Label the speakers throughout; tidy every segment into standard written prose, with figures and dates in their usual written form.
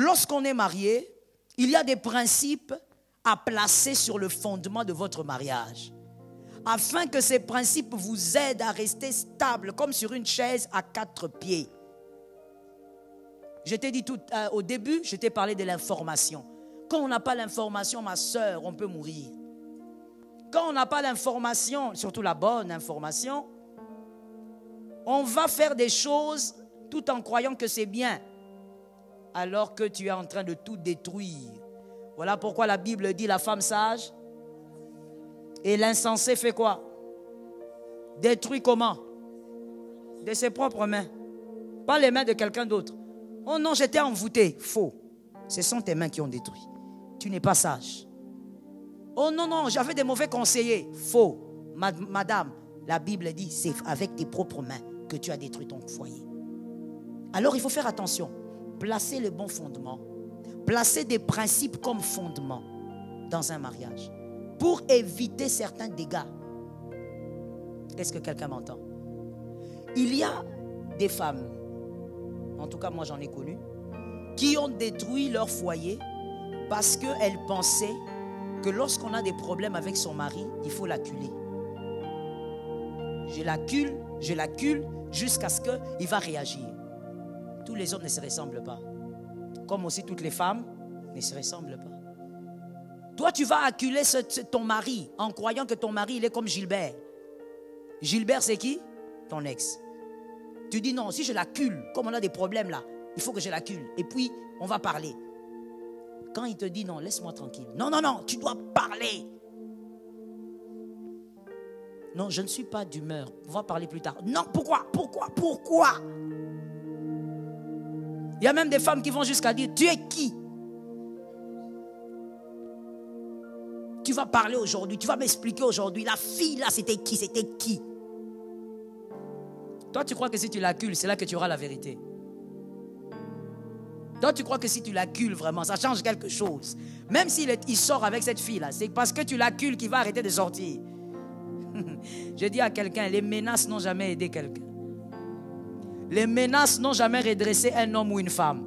Speaker 1: lorsqu'on est marié, il y a des principes à placer sur le fondement de votre mariage, afin que ces principes vous aident à rester stable, comme sur une chaise à 4 pieds. Je t'ai dit au début, je t'ai parlé de l'information. Quand on n'a pas l'information, ma soeur, on peut mourir. Quand on n'a pas l'information, surtout la bonne information, on va faire des choses tout en croyant que c'est bien, alors que tu es en train de tout détruire. Voilà pourquoi la Bible dit la femme sage et l'insensé fait quoi? Détruit comment? De ses propres mains, pas les mains de quelqu'un d'autre. Oh non, j'étais envoûté. Faux. Ce sont tes mains qui ont détruit. Tu n'es pas sage. Oh non, non, j'avais des mauvais conseillers. Faux. Madame, la Bible dit, c'est avec tes propres mains que tu as détruit ton foyer. Alors il faut faire attention. Placer le bon fondement. Placer des principes comme fondement dans un mariage pour éviter certains dégâts. Est-ce que quelqu'un m'entend? Il y a des femmes, en tout cas moi j'en ai connu, qui ont détruit leur foyer parce qu'elles pensaient que lorsqu'on a des problèmes avec son mari, il faut l'acculer. Je l'accule jusqu'à ce qu'il va réagir. Tous les hommes ne se ressemblent pas. Comme aussi toutes les femmes ne se ressemblent pas. Toi, tu vas acculer ton mari en croyant que ton mari, il est comme Gilbert. Gilbert, c'est qui? Ton ex. Tu dis non, si je l'accule, comme on a des problèmes là, il faut que je l'accule. Et puis, on va parler. Quand il te dit non, laisse-moi tranquille. Non, non, non, tu dois parler. Non, je ne suis pas d'humeur. On va parler plus tard. Non, pourquoi? Il y a même des femmes qui vont jusqu'à dire, tu es qui? Tu vas parler aujourd'hui, tu vas m'expliquer aujourd'hui. La fille là, c'était qui? C'était qui? Toi, tu crois que si tu l'accules, c'est là que tu auras la vérité. Toi, tu crois que si tu l'accules vraiment, ça change quelque chose. Même s'il sort avec cette fille-là, c'est parce que tu l'accules qu'il va arrêter de sortir. Je dis à quelqu'un, les menaces n'ont jamais aidé quelqu'un. Les menaces n'ont jamais redressé un homme ou une femme.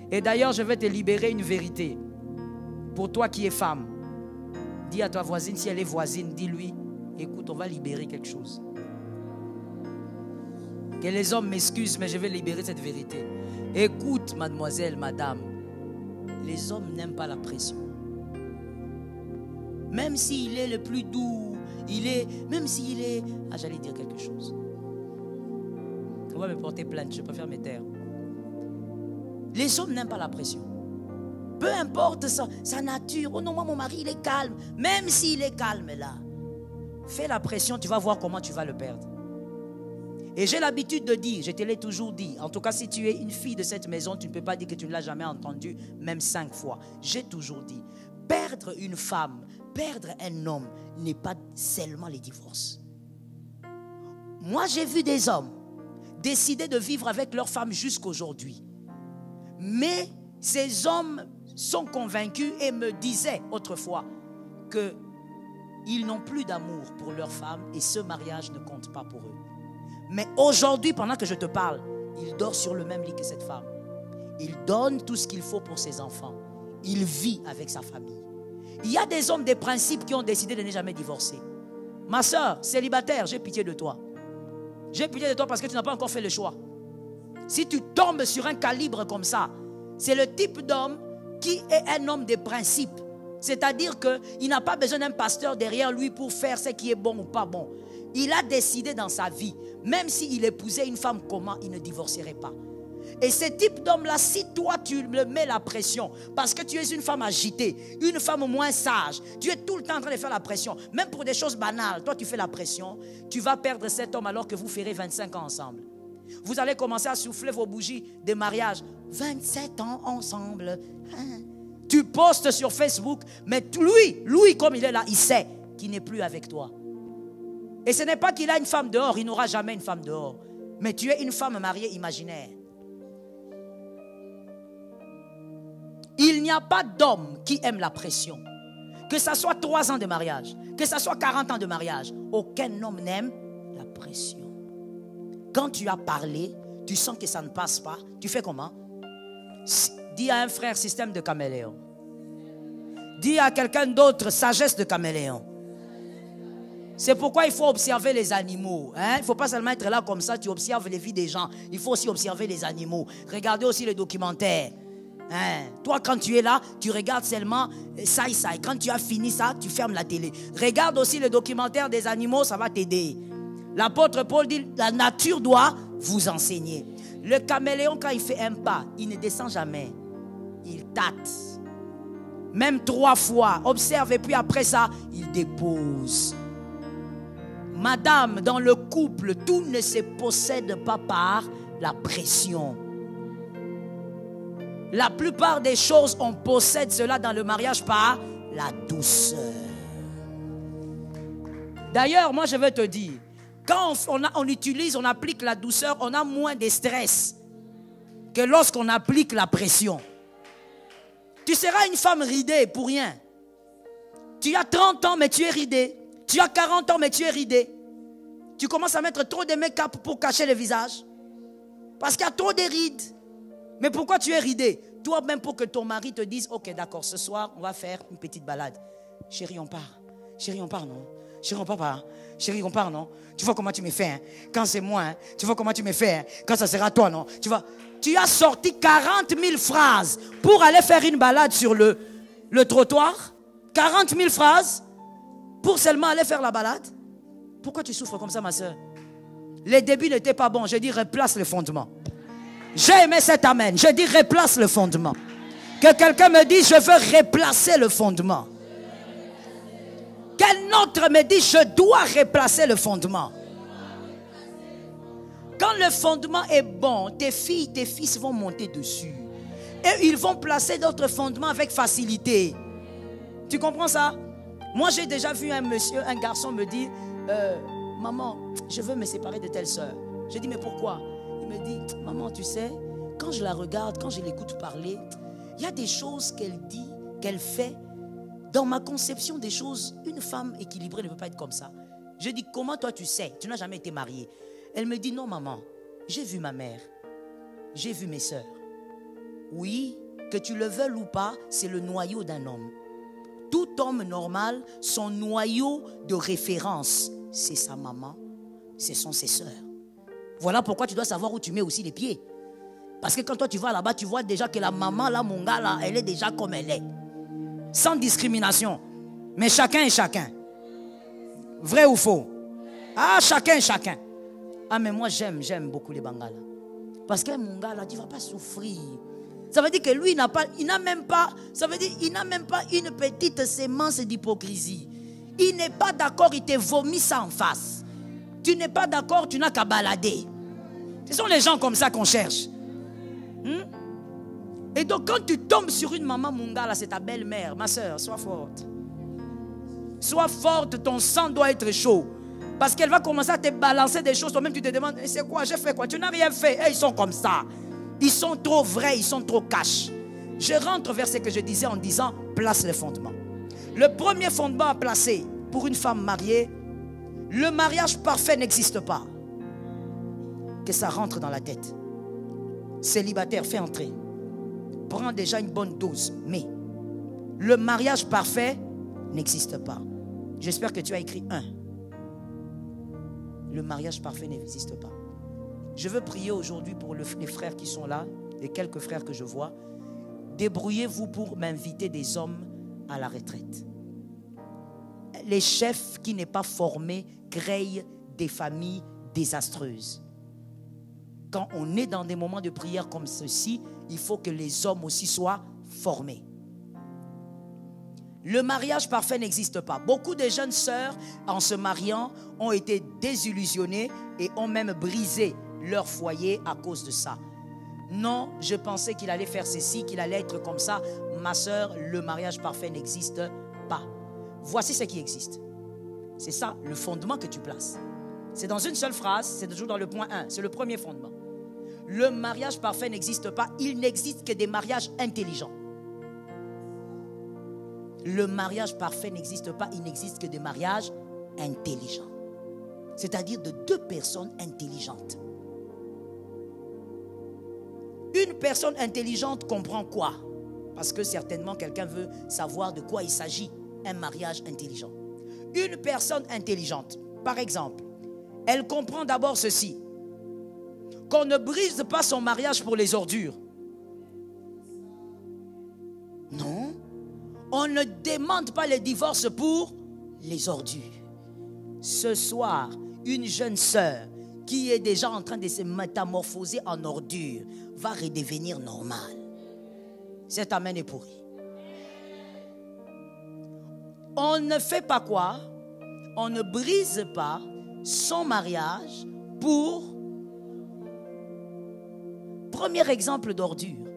Speaker 1: Et d'ailleurs, je vais te libérer une vérité. Pour toi qui es femme, dis à ta voisine, si elle est voisine, dis-lui, écoute, on va libérer quelque chose. Que les hommes m'excusent, mais je vais libérer cette vérité. Écoute, mademoiselle, madame, les hommes n'aiment pas la pression. Même s'il est le plus doux, même s'il est... Ah, j'allais dire quelque chose. On va me porter plainte, je préfère me taire. Les hommes n'aiment pas la pression. Peu importe sa nature. Oh non, moi, mon mari, il est calme. Même s'il est calme là, fais la pression, tu vas voir comment tu vas le perdre. Et j'ai l'habitude de dire, je te l'ai toujours dit, en tout cas si tu es une fille de cette maison, tu ne peux pas dire que tu ne l'as jamais entendu, même 5 fois. J'ai toujours dit, perdre une femme, perdre un homme n'est pas seulement les divorces. Moi j'ai vu des hommes décider de vivre avec leur femme jusqu'aujourd'hui. Mais ces hommes sont convaincus et me disaient autrefois qu'ils n'ont plus d'amour pour leur femme et ce mariage ne compte pas pour eux. Mais aujourd'hui, pendant que je te parle, il dort sur le même lit que cette femme. Il donne tout ce qu'il faut pour ses enfants. Il vit avec sa famille. Il y a des hommes, des principes qui ont décidé de ne jamais divorcer. Ma soeur, célibataire, j'ai pitié de toi. J'ai pitié de toi parce que tu n'as pas encore fait le choix. Si tu tombes sur un calibre comme ça, c'est le type d'homme qui est un homme de principe. C'est-à-dire qu'il n'a pas besoin d'un pasteur derrière lui pour faire ce qui est bon ou pas bon. Il a décidé dans sa vie, même s'il épousait une femme comment, il ne divorcerait pas. Et ce type d'homme-là, si toi tu me mets la pression, parce que tu es une femme agitée, une femme moins sage, tu es tout le temps en train de faire la pression, même pour des choses banales, toi tu fais la pression, tu vas perdre cet homme alors que vous ferez 25 ans ensemble. Vous allez commencer à souffler vos bougies de mariage. 27 ans ensemble. Hein? Tu postes sur Facebook, mais lui comme il est là, il sait qu'il n'est plus avec toi. Et ce n'est pas qu'il a une femme dehors, il n'aura jamais une femme dehors. Mais tu es une femme mariée imaginaire. Il n'y a pas d'homme qui aime la pression. Que ça soit 3 ans de mariage, que ça soit 40 ans de mariage, aucun homme n'aime la pression. Quand tu as parlé, tu sens que ça ne passe pas, tu fais comment? Dis à un frère système de caméléon. Dis à quelqu'un d'autre sagesse de caméléon. C'est pourquoi il faut observer les animaux. Hein? Il ne faut pas seulement être là comme ça, tu observes les vies des gens. Il faut aussi observer les animaux. Regardez aussi les documentaires. Hein? Toi, quand tu es là, tu regardes seulement ça et ça. Et quand tu as fini ça, tu fermes la télé. Regarde aussi le documentaire des animaux, ça va t'aider. L'apôtre Paul dit, la nature doit vous enseigner. Le caméléon, quand il fait un pas, il ne descend jamais. Il tâte. Même 3 fois. Observe et puis après ça, il dépose. Madame, dans le couple, tout ne se possède pas par la pression. La plupart des choses, on possède cela dans le mariage par la douceur. D'ailleurs, moi je veux te dire, quand on utilise, on applique la douceur, on a moins de stress que lorsqu'on applique la pression. Tu seras une femme ridée pour rien. Tu as 30 ans, mais tu es ridée. Tu as 40 ans, mais tu es ridée. Tu commences à mettre trop de make-up pour cacher le visage. Parce qu'il y a trop de rides. Mais pourquoi tu es ridée? Toi-même, pour que ton mari te dise, ok, d'accord, ce soir, on va faire une petite balade. Chérie, on part. Chérie, on part, non? Chérie, on part pas. Chérie, on part, non? Tu vois comment tu me fais, hein? Quand c'est moi, hein? Tu vois comment tu me fais, hein? Quand ça sera toi, non? Tu vois, tu as sorti 40 000 phrases pour aller faire une balade sur le trottoir. 40 000 phrases pour seulement aller faire la balade. Pourquoi tu souffres comme ça, ma soeur? Les débuts n'étaient pas bons. Je dis, replace le fondement. J'ai aimé cet amen. Je dis, replace le fondement. Que quelqu'un me dise, je veux replacer le fondement. Quel autre me dit, je dois replacer le fondement. Quand le fondement est bon, tes filles, tes fils vont monter dessus. Et ils vont placer d'autres fondements avec facilité. Tu comprends ça? Moi, j'ai déjà vu un monsieur, un garçon me dire, maman, je veux me séparer de telle soeur. Je dis, mais pourquoi? Il me dit, maman, tu sais, quand je la regarde, quand je l'écoute parler, il y a des choses qu'elle dit, qu'elle fait. Dans ma conception des choses, une femme équilibrée ne peut pas être comme ça. Je dis, comment toi tu sais? Tu n'as jamais été mariée. Elle me dit, non maman, j'ai vu ma mère, j'ai vu mes soeurs. Oui, que tu le veuilles ou pas, c'est le noyau d'un homme. Tout homme normal, son noyau de référence, c'est sa maman, ce sont ses soeurs. Voilà pourquoi tu dois savoir où tu mets aussi les pieds. Parce que quand toi tu vas là-bas, tu vois déjà que la maman, là, mon gars, là, elle est déjà comme elle est. Sans discrimination. Mais chacun est chacun. Vrai ou faux? Ah, chacun est chacun. Ah, mais moi j'aime beaucoup les Bangala. Parce que mon gars là, tu ne vas pas souffrir. Ça veut dire que lui, il n'a même pas une petite sémence d'hypocrisie. Il n'est pas d'accord, il te vomit ça en face. Tu n'es pas d'accord, tu n'as qu'à balader. Ce sont les gens comme ça qu'on cherche. Et donc quand tu tombes sur une maman Mungala, c'est ta belle-mère. Ma soeur, sois forte. Sois forte, ton sang doit être chaud. Parce qu'elle va commencer à te balancer des choses. Toi-même tu te demandes, c'est quoi, j'ai fait quoi? Tu n'as rien fait. Et ils sont comme ça. Ils sont trop vrais, ils sont trop cash. Je rentre vers ce que je disais en disant, place les fondements. Le premier fondement à placer pour une femme mariée, le mariage parfait n'existe pas. Que ça rentre dans la tête. Célibataire, fais entrer. Prends déjà une bonne dose. Mais le mariage parfait n'existe pas. J'espère que tu as écrit 1. Le mariage parfait n'existe pas. Je veux prier aujourd'hui pour les frères qui sont là, les quelques frères que je vois. Débrouillez-vous pour m'inviter des hommes à la retraite. Les chefs qui n'est pas formés créent des familles désastreuses. Quand on est dans des moments de prière comme ceci, il faut que les hommes aussi soient formés. Le mariage parfait n'existe pas. Beaucoup de jeunes sœurs, en se mariant, ont été désillusionnées et ont même brisé leur foyer à cause de ça. Non, je pensais qu'il allait faire ceci, qu'il allait être comme ça. Ma sœur, le mariage parfait n'existe pas. Voici ce qui existe. C'est ça, le fondement que tu places. C'est dans une seule phrase, c'est toujours dans le point 1. C'est le premier fondement. Le mariage parfait n'existe pas. Il n'existe que des mariages intelligents. Le mariage parfait n'existe pas. Il n'existe que des mariages intelligents. C'est-à-dire de 2 personnes intelligentes. Une personne intelligente comprend quoi? Parce que certainement quelqu'un veut savoir de quoi il s'agit, un mariage intelligent. Une personne intelligente, par exemple, elle comprend d'abord ceci: qu'on ne brise pas son mariage pour les ordures. Non, on ne demande pas le divorce pour les ordures. Ce soir, une jeune sœur qui est déjà en train de se métamorphoser en ordure va redevenir normale. Cet amen est pourri. On ne fait pas quoi? On ne brise pas son mariage pour... Premier exemple d'ordure.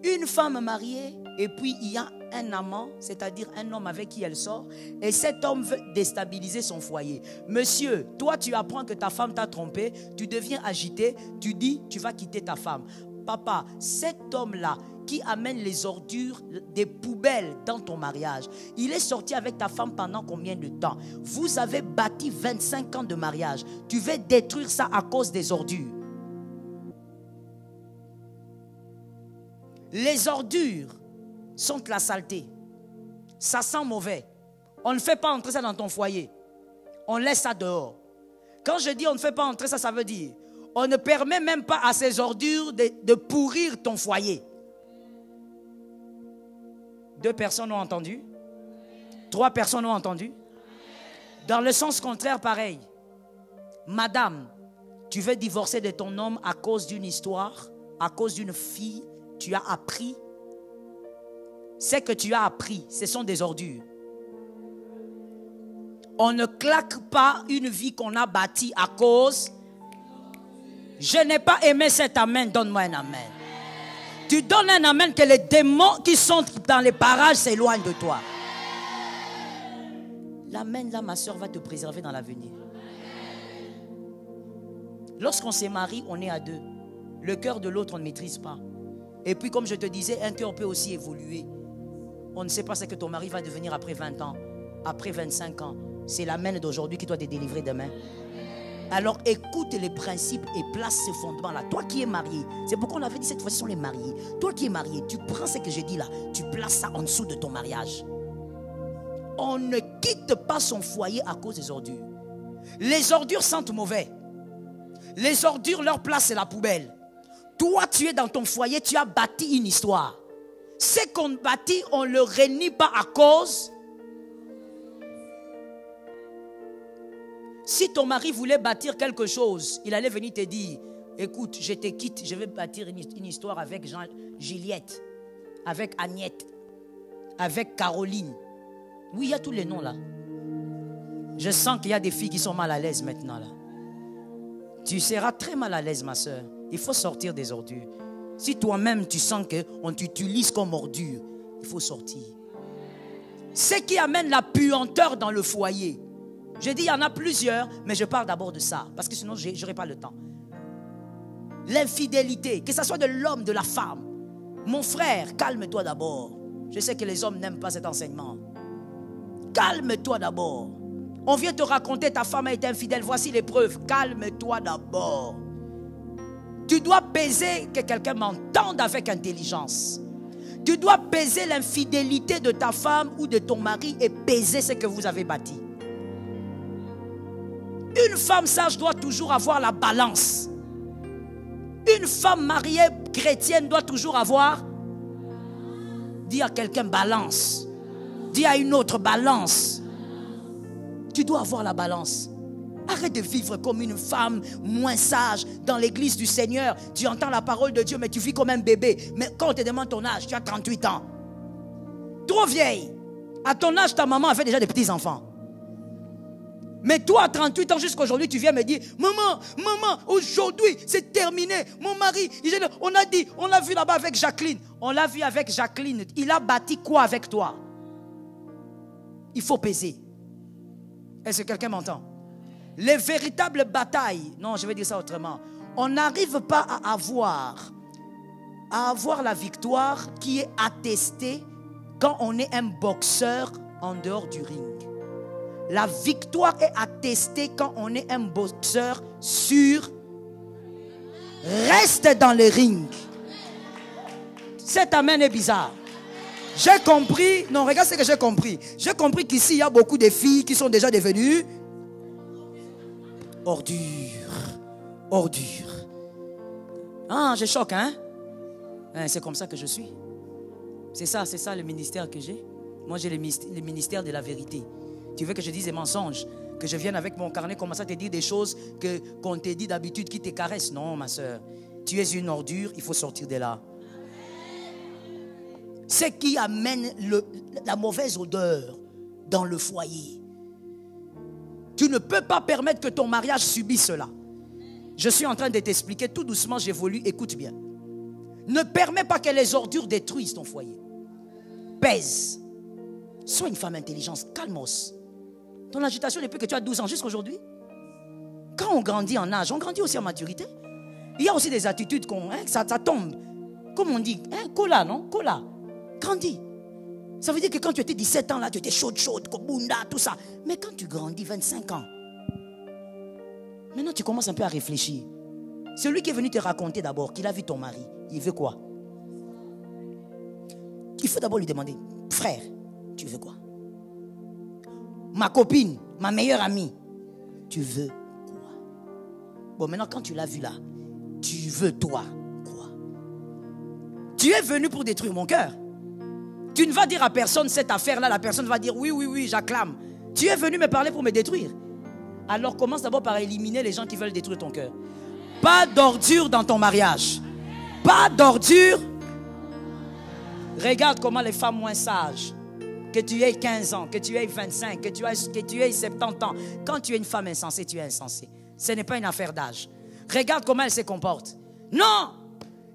Speaker 1: Une femme mariée et puis il y a un amant, c'est-à-dire un homme avec qui elle sort, et cet homme veut déstabiliser son foyer. Monsieur, toi tu apprends que ta femme t'a trompé, tu deviens agité, tu dis tu vas quitter ta femme. Papa, cet homme-là qui amène les ordures des poubelles dans ton mariage, il est sorti avec ta femme pendant combien de temps? Vous avez bâti 25 ans de mariage. Tu veux détruire ça à cause des ordures. Les ordures sont la saleté. Ça sent mauvais. On ne fait pas entrer ça dans ton foyer. On laisse ça dehors. Quand je dis on ne fait pas entrer ça, ça veut dire on ne permet même pas à ces ordures de pourrir ton foyer. 2 personnes ont entendu? 3 personnes ont entendu? Dans le sens contraire, pareil. Madame, tu veux divorcer de ton homme à cause d'une histoire, à cause d'une fille, tu as appris. Ce que tu as appris, ce sont des ordures. On ne claque pas une vie qu'on a bâtie à cause. Je n'ai pas aimé cet amen, donne-moi un amen. Tu donnes un amen que les démons qui sont dans les parages s'éloignent de toi. L'amen là, ma soeur, va te préserver dans l'avenir. Lorsqu'on se marie, on est à 2. Le cœur de l'autre, on ne maîtrise pas. Et puis, comme je te disais, un cœur peut aussi évoluer. On ne sait pas ce que ton mari va devenir après 20 ans, après 25 ans. C'est l'amen d'aujourd'hui qui doit te délivrer demain. Alors écoute les principes et place ce fondement-là. Toi qui es marié, c'est pourquoi on avait dit cette fois-ci sont les mariés. Toi qui es marié, tu prends ce que j'ai dit là, tu places ça en dessous de ton mariage. On ne quitte pas son foyer à cause des ordures. Les ordures sentent mauvais. Les ordures, leur place c'est la poubelle. Toi tu es dans ton foyer, tu as bâti une histoire. Ce qu'on bâtit, on ne le renie pas à cause. Si ton mari voulait bâtir quelque chose, il allait venir te dire, écoute, je te quitte, je vais bâtir une histoire avec Juliette, avec Agnette, avec Caroline. Oui, il y a tous les noms là. Je sens qu'il y a des filles qui sont mal à l'aise maintenant là. Tu seras très mal à l'aise, ma soeur. Il faut sortir des ordures. Si toi-même tu sens qu'on t'utilise comme ordure, il faut sortir. Ce qui amène la puanteur dans le foyer. Je dis il y en a plusieurs, mais je parle d'abord de ça, parce que sinon je n'aurai pas le temps. L'infidélité, que ce soit de l'homme, de la femme. Mon frère, calme-toi d'abord. Je sais que les hommes n'aiment pas cet enseignement. Calme-toi d'abord. On vient te raconter ta femme a été infidèle, voici les preuves. Calme-toi d'abord. Tu dois peser que quelqu'un m'entende avec intelligence. Tu dois peser l'infidélité de ta femme ou de ton mari et peser ce que vous avez bâti. Une femme sage doit toujours avoir la balance. Une femme mariée chrétienne doit toujours avoir. Dis à quelqu'un balance. Dis à une autre balance. Tu dois avoir la balance. Arrête de vivre comme une femme moins sage dans l'église du Seigneur. Tu entends la parole de Dieu mais tu vis comme un bébé. Mais quand on te demande ton âge, tu as 38 ans. Trop vieille. À ton âge, ta maman a fait déjà des petits-enfants. Mais toi, à 38 ans, jusqu'à aujourd'hui, tu viens me dire, maman, aujourd'hui, c'est terminé. Mon mari, on l'a vu là-bas avec Jacqueline. On l'a vu avec Jacqueline. Il a bâti quoi avec toi? Il faut peser. Est-ce que quelqu'un m'entend? Les véritables batailles, non, je vais dire ça autrement. On n'arrive pas à avoir la victoire qui est attestée quand on est un boxeur en dehors du ring. La victoire est attestée quand on est un boxeur sur reste dans le ring. Cet amen est bizarre. J'ai compris. Non, regarde ce que j'ai compris. J'ai compris qu'ici, il y a beaucoup de filles qui sont déjà devenues ordures. Ordures. Ah, je choque, hein? C'est comme ça que je suis. C'est ça le ministère que j'ai. Moi, j'ai le ministère de la vérité. Tu veux que je dise des mensonges? Que je vienne avec mon carnet commencer à te dire des choses qu'on te dit d'habitude qui te caressent? Non, ma soeur. Tu es une ordure, il faut sortir de là. Ce qui amène la mauvaise odeur dans le foyer. Tu ne peux pas permettre que ton mariage subisse cela. Je suis en train de t'expliquer tout doucement, j'évolue, écoute bien. Ne permets pas que les ordures détruisent ton foyer. Pèse. Sois une femme intelligente, calmos. Ton agitation depuis que tu as 12 ans jusqu'à aujourd'hui. Quand on grandit en âge, on grandit aussi en maturité. Il y a aussi des attitudes ça tombe. Comme on dit, cola, non? Cola. Grandis. Ça veut dire que quand tu étais 17 ans, là, tu étais chaude, kobunda, tout ça. Mais quand tu grandis 25 ans, maintenant tu commences un peu à réfléchir. Celui qui est venu te raconter d'abord qu'il a vu ton mari, il veut quoi? Il faut d'abord lui demander, frère, tu veux quoi? Ma copine, ma meilleure amie, tu veux quoi? Bon, maintenant quand tu l'as vu là, tu veux toi quoi? Tu es venu pour détruire mon cœur. Tu ne vas dire à personne cette affaire-là, la personne va dire oui, j'acclame. Tu es venu me parler pour me détruire. Alors commence d'abord par éliminer les gens qui veulent détruire ton cœur. Pas d'ordure dans ton mariage. Pas d'ordure. Regarde comment les femmes moins sages, que tu aies 15 ans, que tu aies 25, que tu aies 70 ans, quand tu es une femme insensée, tu es insensée. Ce n'est pas une affaire d'âge. Regarde comment elle se comporte. Non,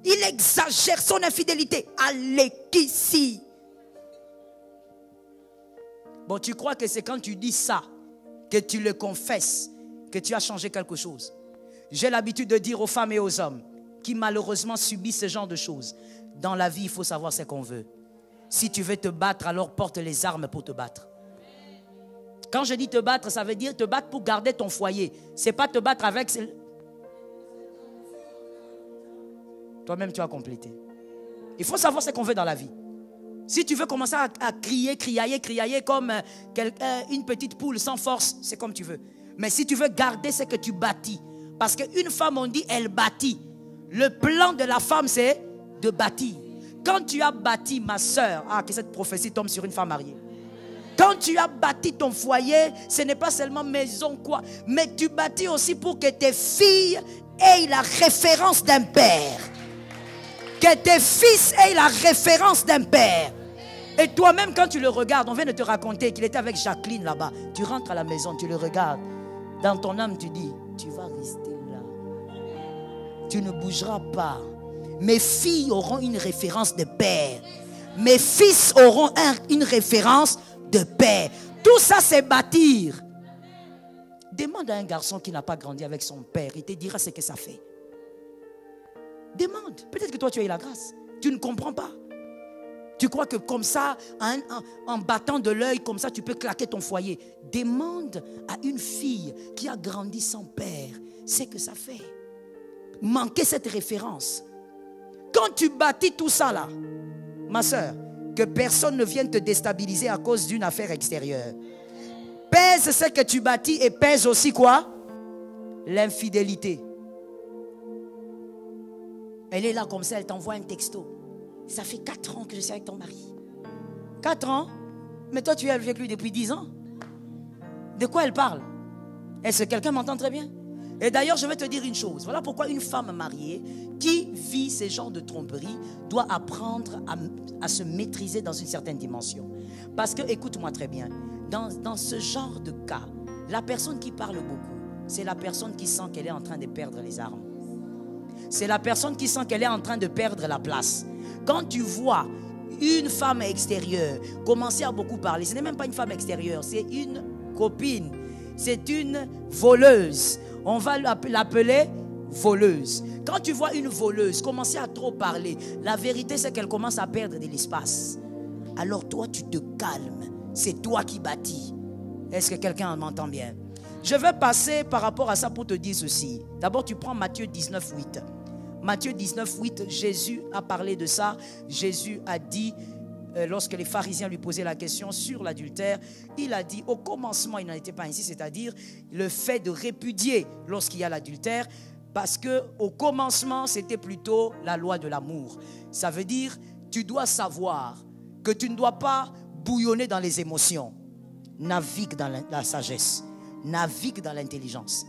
Speaker 1: il exagère son infidélité. Allez, qu'ici. Bon, tu crois que c'est quand tu dis ça, que tu le confesses, que tu as changé quelque chose. J'ai l'habitude de dire aux femmes et aux hommes qui malheureusement subissent ce genre de choses. Dans la vie, il faut savoir ce qu'on veut. Si tu veux te battre, alors porte les armes pour te battre. Quand je dis te battre, ça veut dire te battre pour garder ton foyer. Ce n'est pas te battre avec... Toi-même, tu as complété. Il faut savoir ce qu'on veut dans la vie. Si tu veux commencer à crier comme une petite poule sans force, c'est comme tu veux. Mais si tu veux garder ce que tu bâtis, parce qu'une femme, on dit, elle bâtit. Le plan de la femme, c'est de bâtir. Quand tu as bâti, ma soeur, que cette prophétie tombe sur une femme mariée. Quand tu as bâti ton foyer, ce n'est pas seulement maison, quoi. Mais tu bâtis aussi pour que tes filles aient la référence d'un père. Que tes fils aient la référence d'un père. Et toi-même, quand tu le regardes, on vient de te raconter qu'il était avec Jacqueline là-bas. Tu rentres à la maison, tu le regardes. Dans ton âme, tu dis, tu vas rester là. Tu ne bougeras pas. Mes filles auront une référence de père. Mes fils auront une référence de père. Tout ça, c'est bâtir. Demande à un garçon qui n'a pas grandi avec son père. Il te dira ce que ça fait. Demande. Peut-être que toi, tu as eu la grâce. Tu ne comprends pas. Tu crois que comme ça, en battant de l'œil, comme ça, tu peux claquer ton foyer. Demande à une fille qui a grandi sans père ce que ça fait. Manquer cette référence. Quand tu bâtis tout ça là, ma soeur, que personne ne vienne te déstabiliser à cause d'une affaire extérieure. Pèse ce que tu bâtis et pèse aussi quoi? L'infidélité. Elle est là comme ça, elle t'envoie un texto. Ça fait 4 ans que je suis avec ton mari. 4 ans? Mais toi, tu es avec lui depuis 10 ans. De quoi elle parle? Est-ce que quelqu'un m'entend très bien? Et d'ailleurs, je vais te dire une chose. Voilà pourquoi une femme mariée qui vit ces genres de tromperies doit apprendre à se maîtriser dans une certaine dimension. Parce que, écoute-moi très bien, dans ce genre de cas, la personne qui parle beaucoup, c'est la personne qui sent qu'elle est en train de perdre les armes. C'est la personne qui sent qu'elle est en train de perdre la place. Quand tu vois une femme extérieure commencer à beaucoup parler, ce n'est même pas une femme extérieure, c'est une copine, c'est une voleuse. On va l'appeler voleuse. Quand tu vois une voleuse commencer à trop parler, la vérité c'est qu'elle commence à perdre de l'espace. Alors toi tu te calmes, c'est toi qui bâtis. Est-ce que quelqu'un m'entend bien? Je vais passer par rapport à ça pour te dire ceci. D'abord tu prends Matthieu 19, 8. Matthieu 19, 8, Jésus a parlé de ça. Jésus a dit, lorsque les pharisiens lui posaient la question sur l'adultère, il a dit, au commencement, il n'en était pas ainsi, c'est-à-dire le fait de répudier lorsqu'il y a l'adultère, parce qu'au commencement, c'était plutôt la loi de l'amour. Ça veut dire, tu dois savoir que tu ne dois pas bouillonner dans les émotions. Navigue dans la sagesse, navigue dans l'intelligence.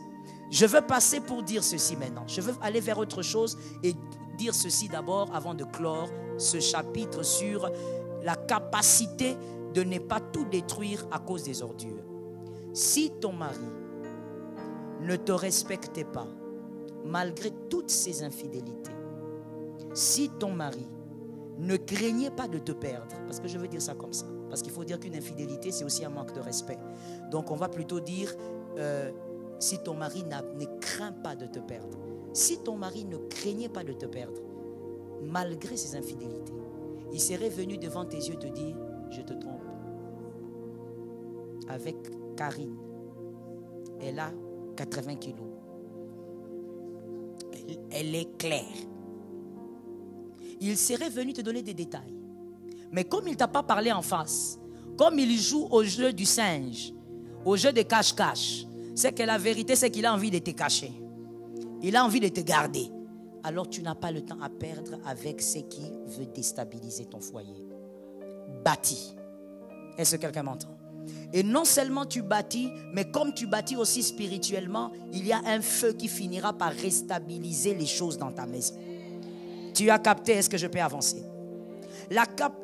Speaker 1: Je veux passer pour dire ceci maintenant. Je veux aller vers autre chose et dire ceci d'abord avant de clore ce chapitre sur la capacité de ne pas tout détruire à cause des ordures. Si ton mari ne te respectait pas, malgré toutes ses infidélités, si ton mari ne craignait pas de te perdre, parce que je veux dire ça comme ça, parce qu'il faut dire qu'une infidélité, c'est aussi un manque de respect. Donc on va plutôt dire, si ton mari ne craint pas de te perdre, si ton mari ne craignait pas de te perdre, malgré ses infidélités, il serait venu devant tes yeux te dire, je te trompe. Avec Karine, elle a 80 kilos. Elle est claire. Il serait venu te donner des détails. Mais comme il ne t'a pas parlé en face, comme il joue au jeu du singe, au jeu de cache-cache, c'est que la vérité, c'est qu'il a envie de te cacher. Il a envie de te garder. Alors tu n'as pas le temps à perdre avec ce qui veut déstabiliser ton foyer. Bâtis. Est-ce que quelqu'un m'entend? Et non seulement tu bâtis, mais comme tu bâtis aussi spirituellement, il y a un feu qui finira par restabiliser les choses dans ta maison. Tu as capté? Est-ce que je peux avancer?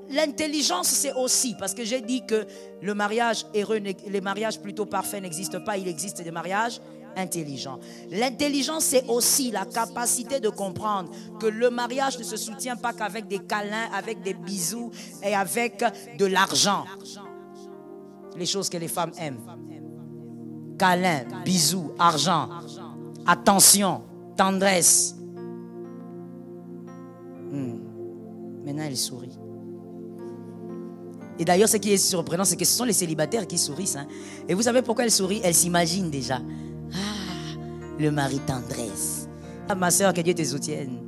Speaker 1: L'intelligence, c'est aussi, parce que j'ai dit que le mariage heureux, les mariages plutôt parfaits n'existent pas, il existe des mariages intelligents. L'intelligence, c'est aussi la capacité de comprendre que le mariage ne se soutient pas qu'avec des câlins, avec des bisous et avec de l'argent. Les choses que les femmes aiment. Câlins, bisous, argent, attention, tendresse. Maintenant, elle sourit. Et d'ailleurs, ce qui est surprenant, c'est que ce sont les célibataires qui sourient. Hein. Et vous savez pourquoi elle sourit? Elle s'imagine déjà. Ah, le mari tendresse. Ah, ma soeur, que Dieu te soutienne.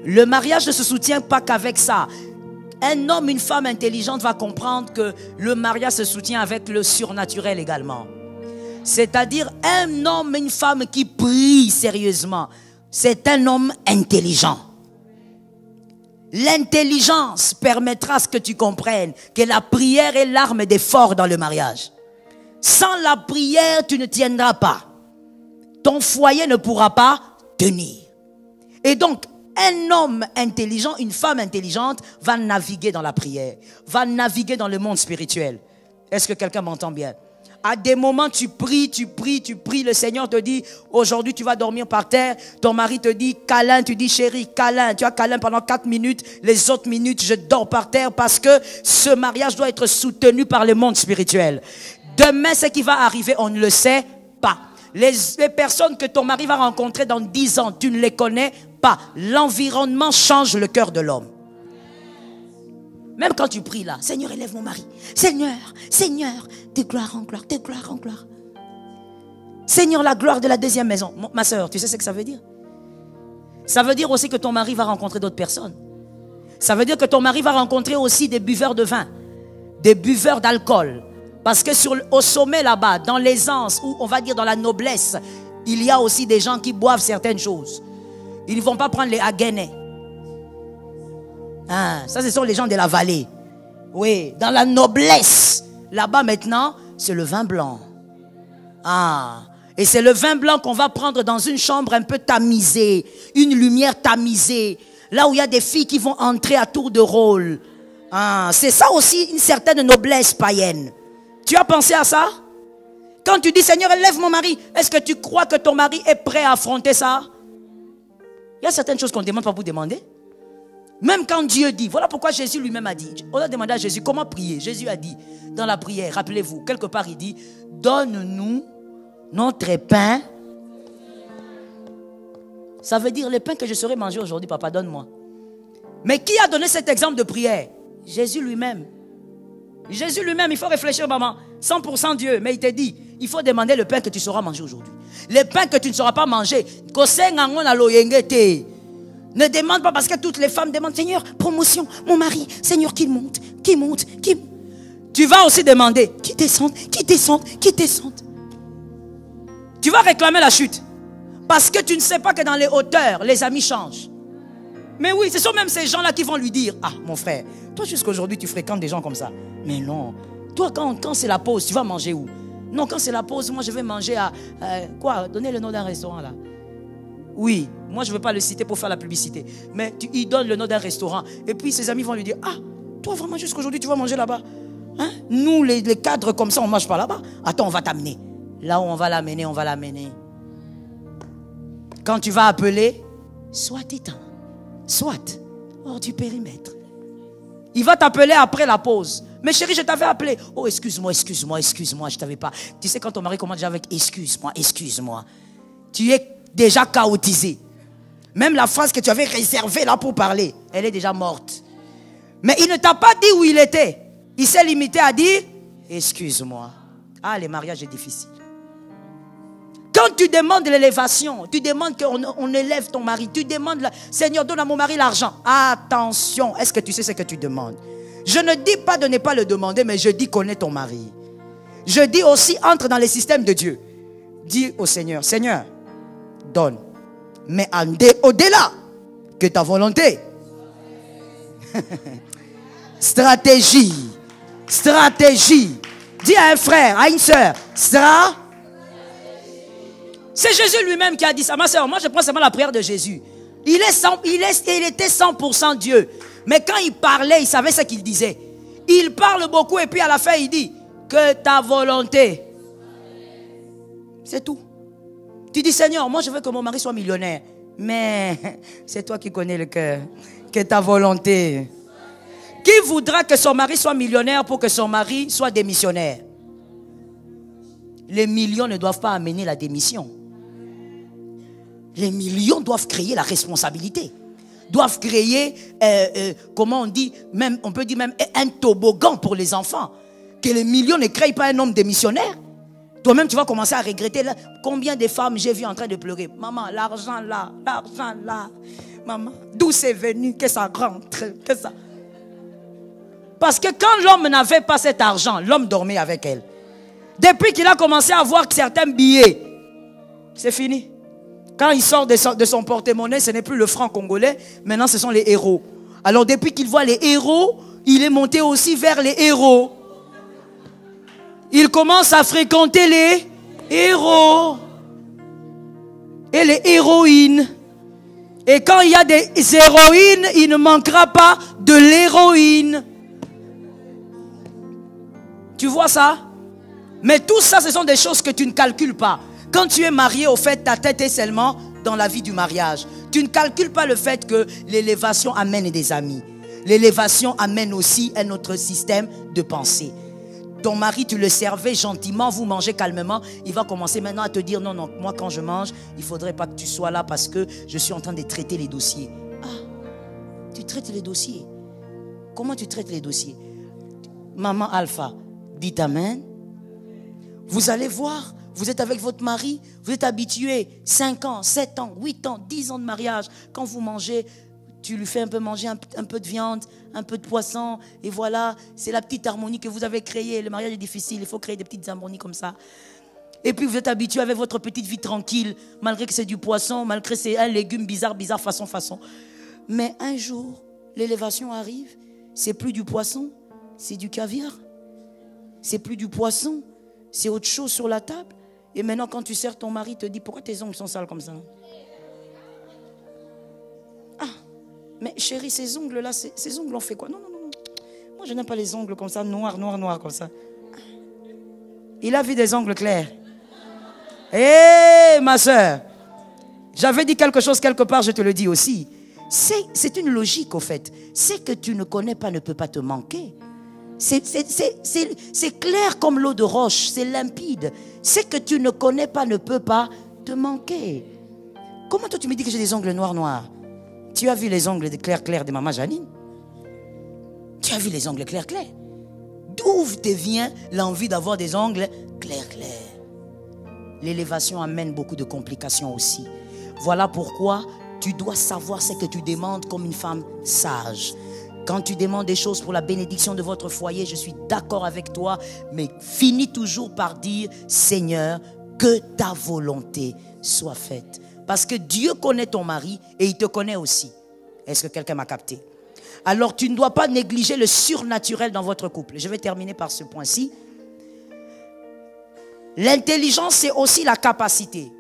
Speaker 1: Le mariage ne se soutient pas qu'avec ça. Un homme, une femme intelligente va comprendre que le mariage se soutient avec le surnaturel également. C'est-à-dire un homme, une femme qui prie sérieusement, c'est un homme intelligent. L'intelligence permettra à ce que tu comprennes que la prière est l'arme des forts dans le mariage. Sans la prière, tu ne tiendras pas. Ton foyer ne pourra pas tenir. Et donc, un homme intelligent, une femme intelligente va naviguer dans la prière, va naviguer dans le monde spirituel. Est-ce que quelqu'un m'entend bien? À des moments, tu pries, le Seigneur te dit, aujourd'hui tu vas dormir par terre, ton mari te dit câlin, tu dis chérie, câlin, tu as câlin pendant 4 minutes, les autres minutes je dors par terre parce que ce mariage doit être soutenu par le monde spirituel. Demain, ce qui va arriver, on ne le sait pas. Les personnes que ton mari va rencontrer dans 10 ans, tu ne les connais pas. L'environnement change le cœur de l'homme. Même quand tu pries là, Seigneur, élève mon mari. Seigneur, Seigneur, de gloire en gloire, de gloire en gloire. Seigneur, la gloire de la deuxième maison. Ma soeur, tu sais ce que ça veut dire? Ça veut dire aussi que ton mari va rencontrer d'autres personnes. Ça veut dire que ton mari va rencontrer aussi des buveurs de vin, des buveurs d'alcool. Parce que au sommet là-bas, dans l'aisance, ou on va dire dans la noblesse, il y a aussi des gens qui boivent certaines choses. Ils ne vont pas prendre les Haguenais. Ah, ça, ce sont les gens de la vallée. Oui, dans la noblesse. Là-bas, maintenant, c'est le vin blanc. Ah, et c'est le vin blanc qu'on va prendre dans une chambre un peu tamisée. Une lumière tamisée. Là où il y a des filles qui vont entrer à tour de rôle. Ah, c'est ça aussi une certaine noblesse païenne. Tu as pensé à ça? Quand tu dis, Seigneur, élève mon mari, est-ce que tu crois que ton mari est prêt à affronter ça? Il y a certaines choses qu'on ne demande pas pour demander. Même quand Dieu dit, voilà pourquoi Jésus lui-même a dit, on a demandé à Jésus comment prier. Jésus a dit, dans la prière, rappelez-vous, quelque part il dit, donne-nous notre pain. Ça veut dire le pain que je serai mangé aujourd'hui, papa, donne-moi. Mais qui a donné cet exemple de prière? Jésus lui-même. Jésus lui-même, il faut réfléchir, maman. 100% Dieu. Mais il te dit, il faut demander le pain que tu sauras manger aujourd'hui. Le pain que tu ne sauras pas manger. Ne demande pas, parce que toutes les femmes demandent, Seigneur, promotion, mon mari, Seigneur, qu'il monte. Tu vas aussi demander, qu'il descende. Tu vas réclamer la chute. Parce que tu ne sais pas que dans les hauteurs, les amis changent. Mais oui, ce sont même ces gens-là qui vont lui dire, ah, mon frère, toi jusqu'aujourd'hui tu fréquentes des gens comme ça. Mais non, toi quand c'est la pause, tu vas manger où? Non, quand c'est la pause, moi je vais manger à... quoi? Donnez le nom d'un restaurant là. Oui, moi je ne veux pas le citer pour faire la publicité. Mais il donne le nom d'un restaurant. Et puis ses amis vont lui dire, ah, toi vraiment jusqu'aujourd'hui tu vas manger là-bas. Hein? Nous les cadres comme ça, on ne mange pas là-bas. Attends, on va t'amener. Là où on va l'amener, on va l'amener. Quand tu vas appeler, soit éteint, soit hors du périmètre. Il va t'appeler après la pause. Mais chérie, je t'avais appelé. Oh, excuse-moi, je ne t'avais pas. Tu sais, quand ton mari commence déjà avec excuse-moi, tu es déjà chaotisé. Même la phrase que tu avais réservée là pour parler, elle est déjà morte. Mais il ne t'a pas dit où il était. Il s'est limité à dire excuse-moi. Ah, les mariages sont difficiles. Quand tu demandes l'élévation, tu demandes qu'on élève ton mari, tu demandes, Seigneur, donne à mon mari l'argent. Attention, est-ce que tu sais ce que tu demandes? Je ne dis pas de ne pas le demander, mais je dis connais ton mari. Je dis aussi entre dans les systèmes de Dieu. Dis au Seigneur, Seigneur, donne. Mais au-delà que ta volonté. Stratégie. Dis à un frère, à une soeur, c'est Jésus lui-même qui a dit ça. Ma soeur, moi je prends seulement la prière de Jésus. Il était 100% Dieu. Mais quand il parlait, il savait ce qu'il disait. Il parle beaucoup et puis à la fin il dit que ta volonté. C'est tout. Tu dis Seigneur, moi je veux que mon mari soit millionnaire. Mais c'est toi qui connais le cœur. Que ta volonté. Qui voudra que son mari soit millionnaire pour que son mari soit démissionnaire? Les millions ne doivent pas amener la démission. Les millions doivent créer la responsabilité. Doivent créer, comment on dit, même, on peut dire même un toboggan pour les enfants. Que les millions ne créent pas un homme démissionnaire. Toi-même, tu vas commencer à regretter. Là, combien de femmes j'ai vues en train de pleurer. Maman, l'argent là. Maman, d'où c'est venu que ça rentre, que ça... Parce que quand l'homme n'avait pas cet argent, l'homme dormait avec elle. Depuis qu'il a commencé à voir certains billets, c'est fini. Quand il sort de son porte-monnaie, ce n'est plus le franc congolais, maintenant ce sont les héros. Alors depuis qu'il voit les héros, il est monté aussi vers les héros. Il commence à fréquenter les héros et les héroïnes. Et quand il y a des héroïnes, il ne manquera pas de l'héroïne. Tu vois ça? Mais tout ça, ce sont des choses que tu ne calcules pas. Quand tu es marié, au fait, ta tête est seulement dans la vie du mariage. Tu ne calcules pas le fait que l'élévation amène des amis. L'élévation amène aussi un autre système de pensée. Ton mari, tu le servais gentiment, vous mangez calmement. Il va commencer maintenant à te dire, non, moi quand je mange, il ne faudrait pas que tu sois là parce que je suis en train de traiter les dossiers. Ah, tu traites les dossiers. Comment tu traites les dossiers? Maman Alpha, dites Amen. Vous allez voir, vous êtes avec votre mari, vous êtes habitué 5 ans, 7 ans, 8 ans, 10 ans de mariage. Quand vous mangez, tu lui fais un peu manger un peu de viande, un peu de poisson. Et voilà, c'est la petite harmonie que vous avez créée. Le mariage est difficile, il faut créer des petites harmonies comme ça. Et puis vous êtes habitué avec votre petite vie tranquille, malgré que c'est du poisson, malgré que c'est un légume bizarre, façon. Mais un jour, l'élévation arrive, c'est plus du poisson, c'est du caviar. C'est plus du poisson, c'est autre chose sur la table. Et maintenant, quand tu sers ton mari, il te dit, pourquoi tes ongles sont sales comme ça? Ah, mais chérie, ces ongles-là, ces ongles, on fait quoi? Non. Moi, je n'aime pas les ongles comme ça, noirs comme ça. Il a vu des ongles clairs. Hé, ma soeur, j'avais dit quelque chose quelque part, je te le dis aussi. C'est une logique, au fait. Ce que tu ne connais pas ne peut pas te manquer. C'est clair comme l'eau de roche, c'est limpide. Ce que tu ne connais pas ne peut pas te manquer. Comment toi tu me dis que j'ai des ongles noirs? Tu as vu les ongles clairs de maman Janine? Tu as vu les ongles clairs? D'où D'où te vient l'envie d'avoir des ongles clairs? L'élévation amène beaucoup de complications aussi. Voilà pourquoi tu dois savoir ce que tu demandes comme une femme sage. Quand tu demandes des choses pour la bénédiction de votre foyer, je suis d'accord avec toi, mais finis toujours par dire, Seigneur, que ta volonté soit faite. Parce que Dieu connaît ton mari et il te connaît aussi. Est-ce que quelqu'un m'a capté? Alors tu ne dois pas négliger le surnaturel dans votre couple. Je vais terminer par ce point-ci. L'intelligence, c'est aussi la capacité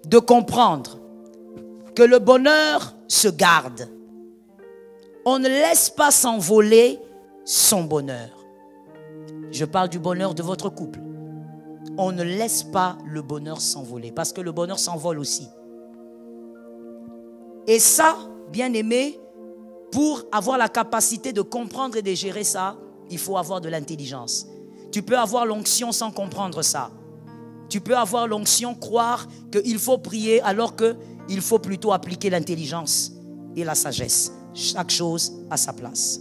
Speaker 1: de comprendre que le bonheur se garde. On ne laisse pas s'envoler son bonheur. Je parle du bonheur de votre couple. On ne laisse pas le bonheur s'envoler parce que le bonheur s'envole aussi. Et ça, bien aimé, pour avoir la capacité de comprendre et de gérer ça, il faut avoir de l'intelligence. Tu peux avoir l'onction sans comprendre ça. Tu peux avoir l'onction, croire qu'il faut prier alors qu'il faut plutôt appliquer l'intelligence et la sagesse. Chaque chose à sa place.